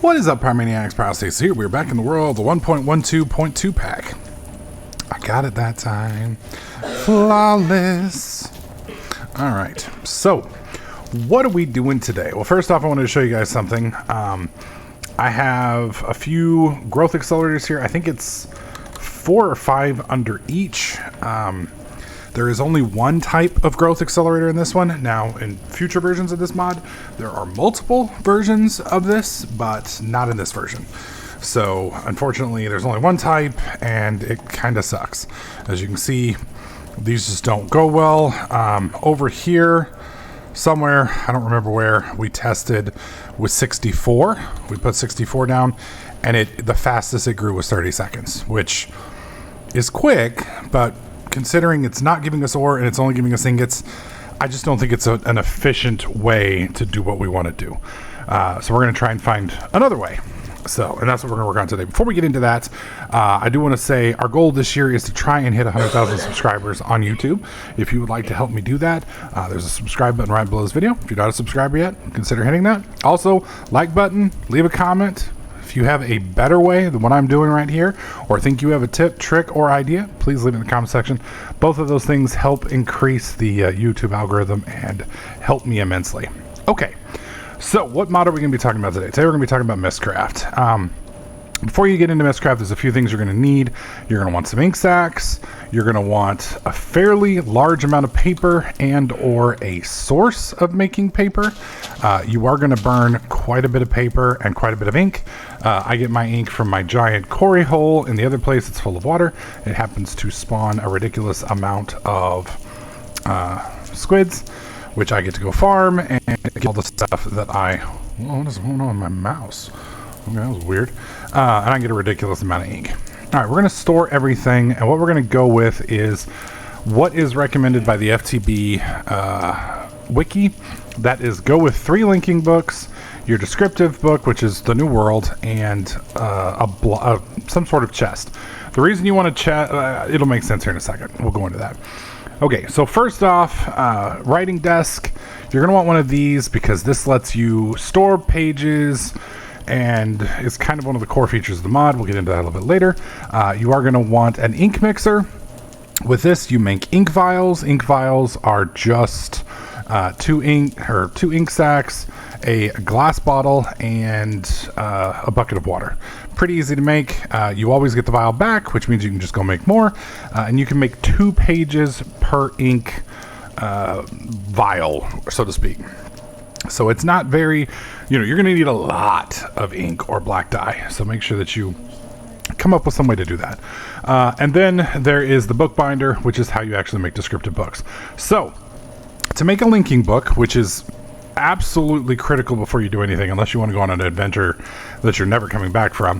What is up, Pyromaniacs? Pyrostates here. We're back in the world, the 1.12.2 pack. I got it that time. Flawless. Alright, so what are we doing today? Well, first off, I wanted to show you guys something. I have a few growth accelerators here. I think it's 4 or 5 under each. There is only one type of growth accelerator in this one. Now, in future versions of this mod, there are multiple versions of this, but not in this version. So, unfortunately, there's only one type, and it kind of sucks. As you can see, these just don't go well. Over here, somewhere, I don't remember where, we tested with 64. We put 64 down, and the fastest it grew was 30 seconds, which is quick, but considering it's not giving us ore and it's only giving us ingots, I just don't think it's an efficient way to do what we want to do. So we're going to try and find another way. And that's what we're going to work on today. Before we get into that, I do want to say our goal this year is to try and hit 100,000 subscribers on YouTube. If you would like to help me do that, there's a subscribe button right below this video. If you're not a subscriber yet, consider hitting that. Also, like button, leave a comment. If you have a better way than what I'm doing right here, or think you have a tip, trick, or idea, please leave it in the comment section. Both of those things help increase the YouTube algorithm and help me immensely. Okay, so what mod are we going to be talking about today? Today we're going to be talking about Mystcraft. Before you get into Mystcraft, there's a few things you're going to need. You're going to want some ink sacks. You're going to want a fairly large amount of paper and or a source of making paper. You are going to burn quite a bit of paper and quite a bit of ink. I get my ink from my giant quarry hole. In the other place, it's full of water. It happens to spawn a ridiculous amount of squids, which I get to go farm and get all the stuff that what is going on with my mouse? Okay, that was weird. And I get a ridiculous amount of ink. All right, we're going to store everything, and what we're going to go with is what is recommended by the FTB wiki. That is, go with 3 linking books, your descriptive book, which is the New World, and some sort of chest. The reason you want to it'll make sense here in a second. We'll go into that. Okay, so first off, writing desk. You're going to want one of these because this lets you store pages, and it's kind of one of the core features of the mod. We'll get into that a little bit later. You are going to want an ink mixer. With this, you make ink vials. Ink vials are just 2 ink sacks, a glass bottle, and a bucket of water. Pretty easy to make. You always get the vial back, which means you can just go make more. And you can make 2 pages per ink vial, so to speak. So it's not very, you're going to need a lot of ink or black dye. So make sure that you come up with some way to do that. And then there is the bookbinder, which is how you actually make descriptive books. So to make a linking book, which is absolutely critical before you do anything, unless you want to go on an adventure that you're never coming back from,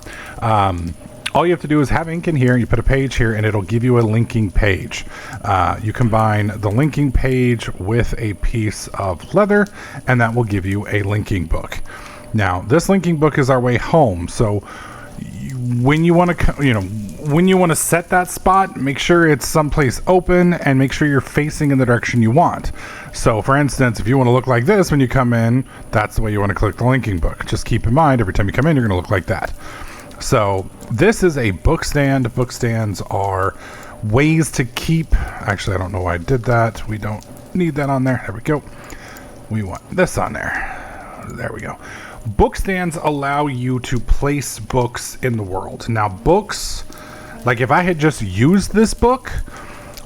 all you have to do is have ink in here, you put a page here, and it'll give you a linking page. You combine the linking page with a piece of leather, and that will give you a linking book. Now, this linking book is our way home, so when you want to set that spot, make sure it's someplace open and make sure you're facing in the direction you want. So for instance, if you want to look like this when you come in, that's the way you want to click the linking book. Just keep in mind, every time you come in, you're going to look like that. So this is a book stand. Book stands are ways to keep, actually I don't know why I did that. We don't need that on there. There we go. We want this on there. There we go. Book stands allow you to place books in the world. Now books, like if I had just used this book,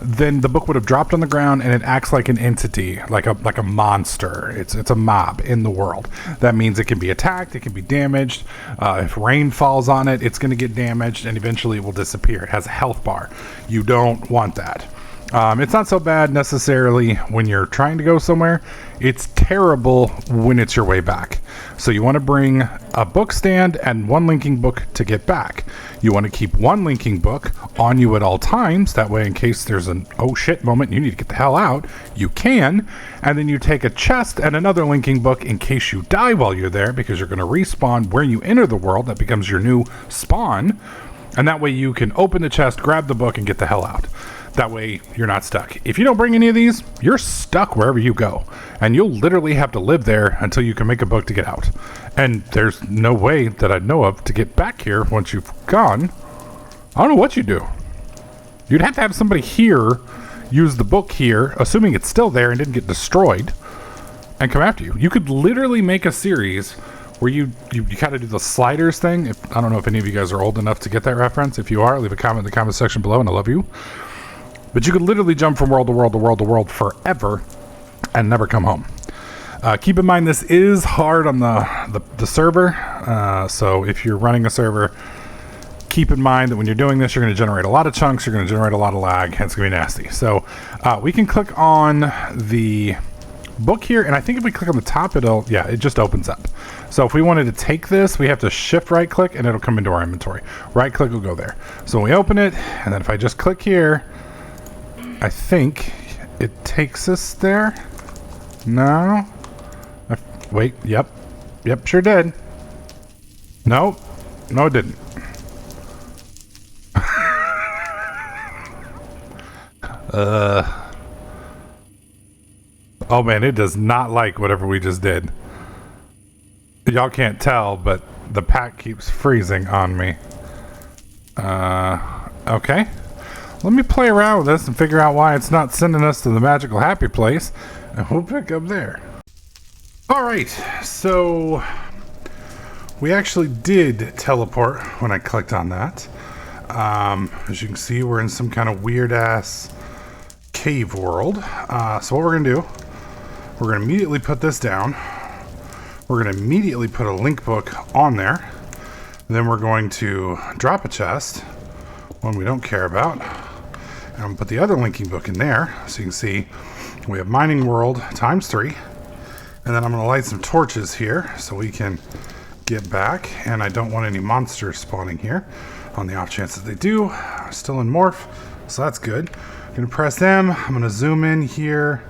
then the book would have dropped on the ground and it acts like an entity, like a monster. It's a mob in the world. That means it can be attacked, it can be damaged. If rain falls on it, it's going to get damaged and eventually it will disappear. It has a health bar. You don't want that. It's not so bad necessarily when you're trying to go somewhere. It's terrible when it's your way back. So you want to bring a book stand and 1 linking book to get back. You want to keep 1 linking book on you at all times. That way, in case there's an oh shit moment and you need to get the hell out, you can. And then you take a chest and another linking book in case you die while you're there, because you're going to respawn where you enter the world. That becomes your new spawn. And that way you can open the chest, grab the book, and get the hell out. That way you're not stuck. If you don't bring any of these, you're stuck wherever you go, and you'll literally have to live there until you can make a book to get out. And there's no way that I know of to get back here once you've gone. I don't know what you do. You'd have to have somebody here use the book here, assuming it's still there and didn't get destroyed, and come after you. You could literally make a series where you kind of do the sliders thing. I don't know if any of you guys are old enough to get that reference. If you are, leave a comment in the comment section below, and I love you. But you could literally jump from world to world to world to world forever and never come home. Keep in mind, this is hard on the server. So if you're running a server, keep in mind that when you're doing this, you're going to generate a lot of chunks. You're going to generate a lot of lag. And it's going to be nasty. So we can click on the book here, and I think if we click on the top, it just opens up. So if we wanted to take this, we have to shift right click and it'll come into our inventory. Right click will go there. So we open it, and then if I just click here, I think it takes us there. No. Wait, yep, sure did. No, it didn't. Oh man, it does not like whatever we just did. Y'all can't tell, but the pack keeps freezing on me. Okay. Let me play around with this and figure out why it's not sending us to the magical happy place. And we'll pick up there. Alright, so we actually did teleport when I clicked on that. As you can see, we're in some kind of weird ass cave world. So what we're gonna do, we're gonna immediately put this down. We're gonna immediately put a link book on there. Then we're going to drop a chest, one we don't care about. And I'm gonna put the other linking book in there. So you can see we have mining world ×3. And then I'm gonna light some torches here so we can get back. And I don't want any monsters spawning here on the off chance that they do. Still in morph, so that's good. I'm gonna press M, I'm gonna zoom in here,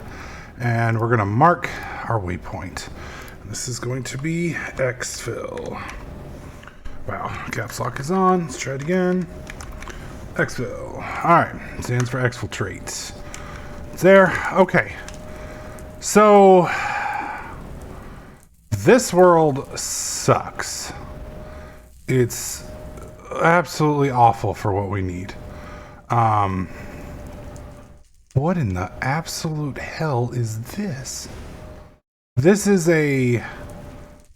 and we're gonna mark our waypoint. This is going to be exfil. Wow, caps lock is on. Let's try it again. Exfil. Alright, stands for exfiltrate. It's there. Okay. So this world sucks. It's absolutely awful for what we need. What in the absolute hell is this? This is a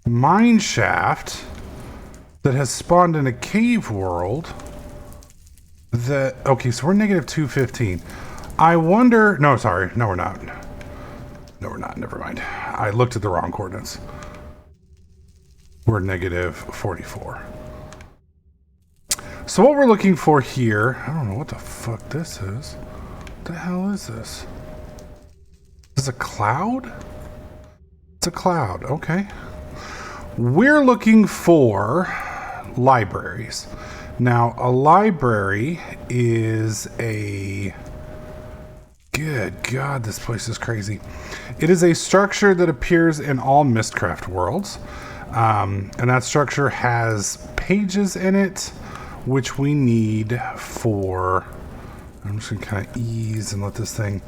mine shaft that has spawned in a cave world that... Okay, so we're negative 215. I wonder... No, sorry. No, we're not. No, we're not. Never mind. I looked at the wrong coordinates. We're negative 44. So what we're looking for here... I don't know what the fuck this is. What the hell is this? Is this a cloud? It's a cloud. Okay. We're looking for libraries. Now, a library is a... Good God, this place is crazy. It is a structure that appears in all Mystcraft worlds. And that structure has pages in it, which we need for... I'm just going to kind of ease and let this thing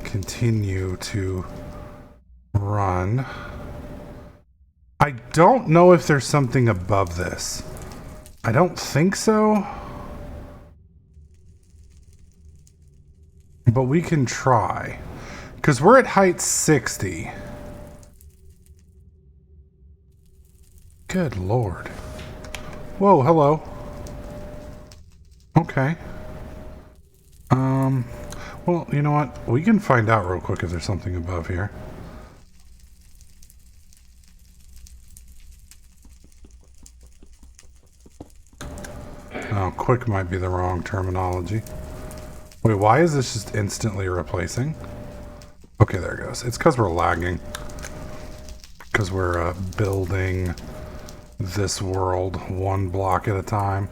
continue to run. I don't know if there's something above this. I don't think so. But we can try. Because we're at height 60. Good Lord. Whoa, hello. Okay. Well, you know what? We can find out real quick if there's something above here. Oh, quick might be the wrong terminology. Wait, why is this just instantly replacing? Okay, there it goes. It's because we're lagging. Because we're building this world one block at a time.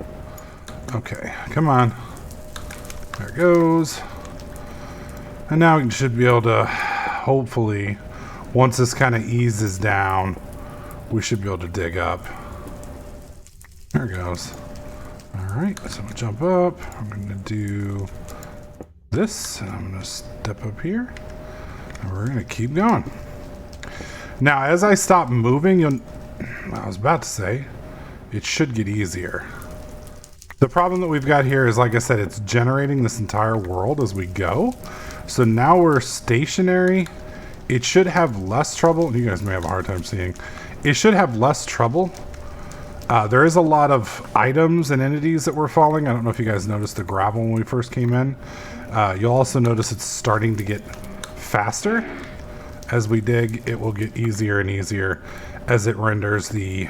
Okay, come on. There it goes. And now we should be able to, hopefully, once this kind of eases down, we should be able to dig up. There it goes. Alright, so I'm going to jump up. I'm going to do this. And I'm going to step up here. And we're going to keep going. Now, as I stop moving, I was about to say, it should get easier. The problem that we've got here is, like I said, it's generating this entire world as we go. So now we're stationary. It should have less trouble. You guys may have a hard time seeing. It should have less trouble. There is a lot of items and entities that were falling. I don't know if you guys noticed the gravel when we first came in. You'll also notice it's starting to get faster. As we dig, it will get easier and easier as it renders the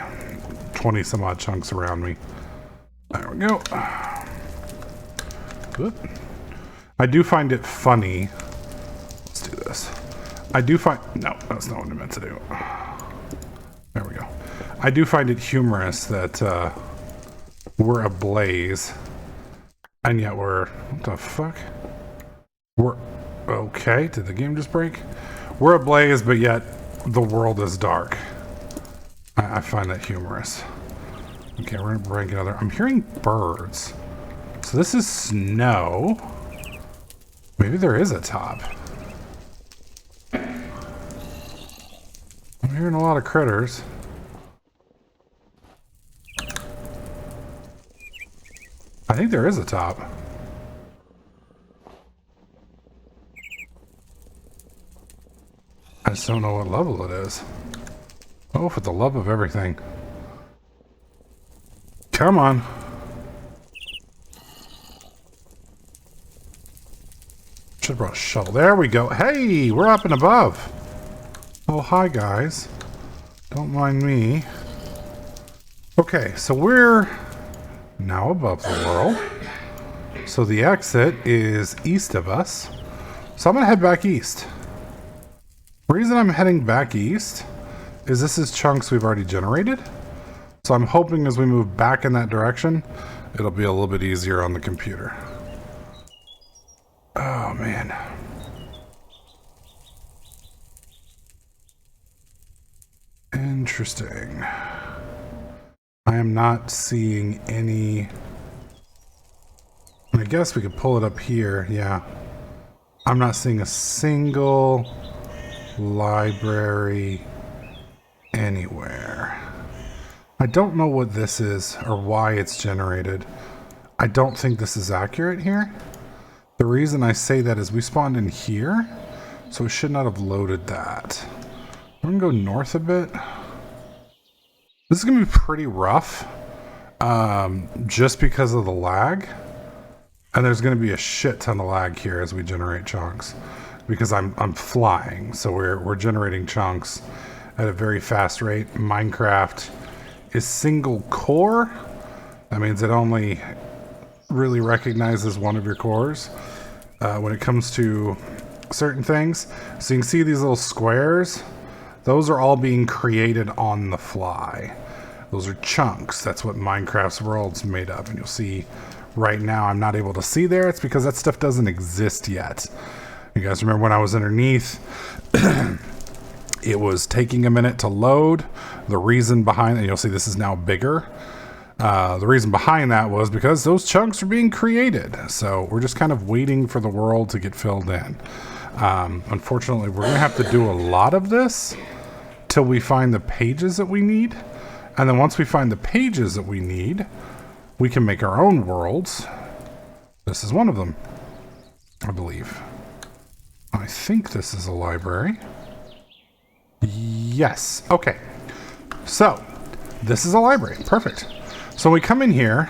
20 some odd chunks around me. There we go. Whoop. I do find it funny. Let's do this. I do find... No, that's not what I meant to do. There we go. I do find it humorous that we're ablaze. And yet we're... What the fuck? We're... Okay, did the game just break? We're ablaze, but yet the world is dark. I find that humorous. Okay, we're gonna break another. I'm hearing birds. So this is snow. Maybe there is a top. I'm hearing a lot of critters. I think there is a top. I just don't know what level it is. Oh, for the love of everything. Come on. Should have brought a shovel. There we go. Hey, we're up and above. Oh, hi, guys. Don't mind me. Okay, so we're now above the world. So the exit is east of us. So I'm going to head back east. The reason I'm heading back east is this is chunks we've already generated. So I'm hoping as we move back in that direction, it'll be a little bit easier on the computer. Oh, man. Interesting. I am not seeing any... I guess we could pull it up here, yeah. I'm not seeing a single library anywhere. I don't know what this is or why it's generated. I don't think this is accurate here. The reason I say that is we spawned in here, so it should not have loaded that. I'm gonna go north a bit. This is gonna be pretty rough, just because of the lag. And there's gonna be a shit ton of lag here as we generate chunks, because I'm flying, so we're generating chunks at a very fast rate. Mystcraft is single core. That means it only really recognizes one of your cores when it comes to certain things. So you can see these little squares. Those are all being created on the fly. Those are chunks. That's what Mystcraft's world's made of. And you'll see right now I'm not able to see there. It's because that stuff doesn't exist yet. You guys remember when I was underneath? It was taking a minute to load. The reason behind it, you'll see this is now bigger. The reason behind that was because those chunks are being created. So we're just kind of waiting for the world to get filled in. Unfortunately, we're going to have to do a lot of this till we find the pages that we need. And then once we find the pages that we need, we can make our own worlds. This is one of them, I believe. I think this is a library. Yes. Okay. So this is a library. Perfect. So we come in here.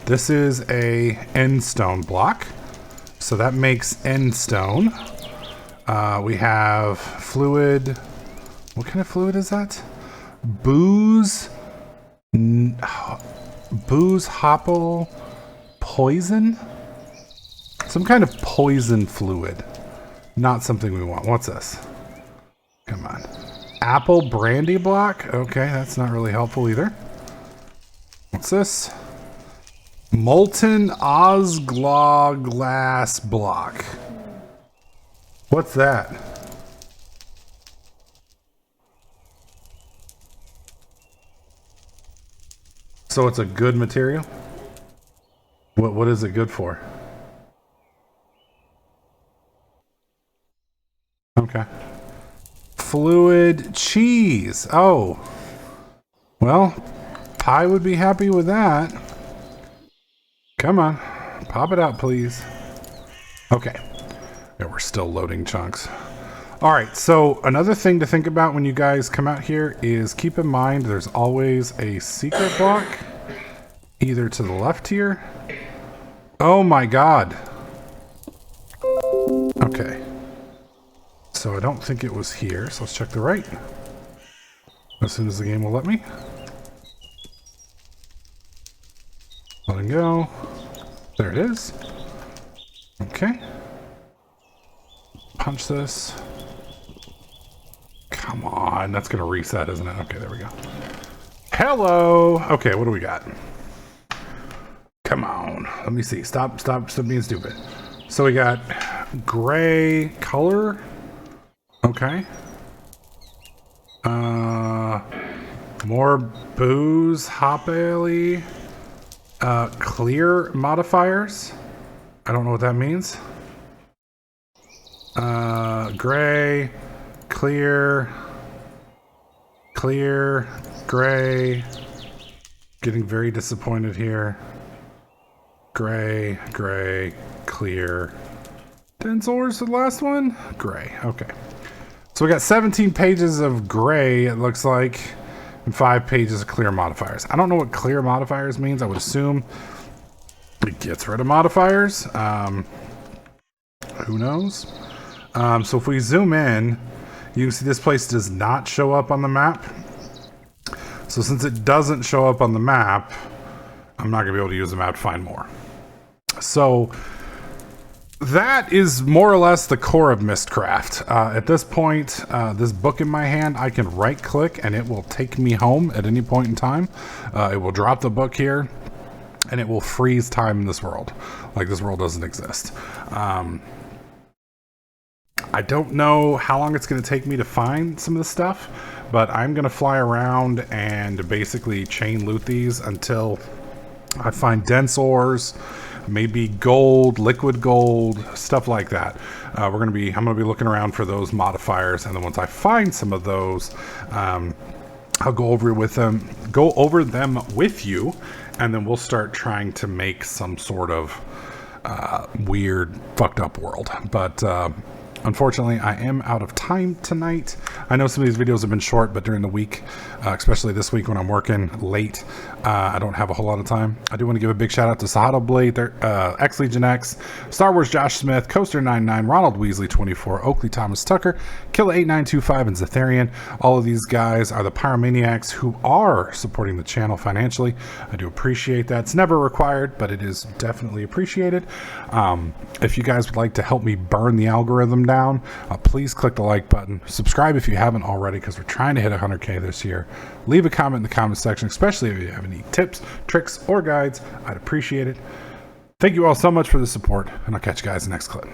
This is a endstone block. So that makes endstone. We have fluid. What kind of fluid is that? Booze. Booze, hopple, poison. Some kind of poison fluid. Not something we want. What's this? Come on. Apple brandy block? Okay, that's not really helpful either. What's this? Molten Osglaw glass block. What's that? So it's a good material? What is it good for? Okay. Fluid cheese. Oh. Well, Pi would be happy with that. Come on. Pop it out, please. Okay. Yeah, we're still loading chunks. Alright, so another thing to think about when you guys come out here is keep in mind there's always a secret block either to the left here. Oh my god. Okay. So I don't think it was here, so let's check the right. As soon as the game will let me. Letting go. There it is. Okay. Punch this. Come on, that's gonna reset, isn't it? Okay, there we go. Hello! Okay, what do we got? Come on, let me see. Stop being stupid. So we got gray color. Okay. More booze, hop alley. Clear modifiers. I don't know what that means. Gray, clear, gray. Getting very disappointed here. Gray, clear. Densor's the last one? Gray, okay. So we got 17 pages of gray, it looks like, and 5 pages of clear modifiers. I don't know what clear modifiers means. I would assume it gets rid of modifiers. Who knows? So if we zoom in, you can see this place does not show up on the map. So since it doesn't show up on the map, I'm not going to be able to use the map to find more. So that is more or less the core of Mystcraft. At this point, this book in my hand, I can right click and it will take me home at any point in time. It will drop the book here and it will freeze time in this world. Like this world doesn't exist. I don't know how long it's going to take me to find some of the stuff, but I'm going to fly around and basically chain loot these until I find dense ores, maybe gold, liquid gold, stuff like that. I'm going to be looking around for those modifiers, and then once I find some of those, I'll go over them with you, and then we'll start trying to make some sort of weird, fucked up world. But unfortunately, I am out of time tonight. I know some of these videos have been short, but during the week, especially this week when I'm working late, I don't have a whole lot of time. I do want to give a big shout out to Sahado Blade, X Legion X, Star Wars Josh Smith, Coaster99, Ronald Weasley 24, Oakley Thomas Tucker, Killa 8925, and Zetharian. All of these guys are the pyromaniacs who are supporting the channel financially. I do appreciate that. It's never required, but it is definitely appreciated. If you guys would like to help me burn the algorithm down, please click the like button. Subscribe if you haven't already, because we're trying to hit 100K this year. Leave a comment in the comment section, especially if you have any tips, tricks, or guides. I'd appreciate it. Thank you all so much for the support, and I'll catch you guys in the next clip.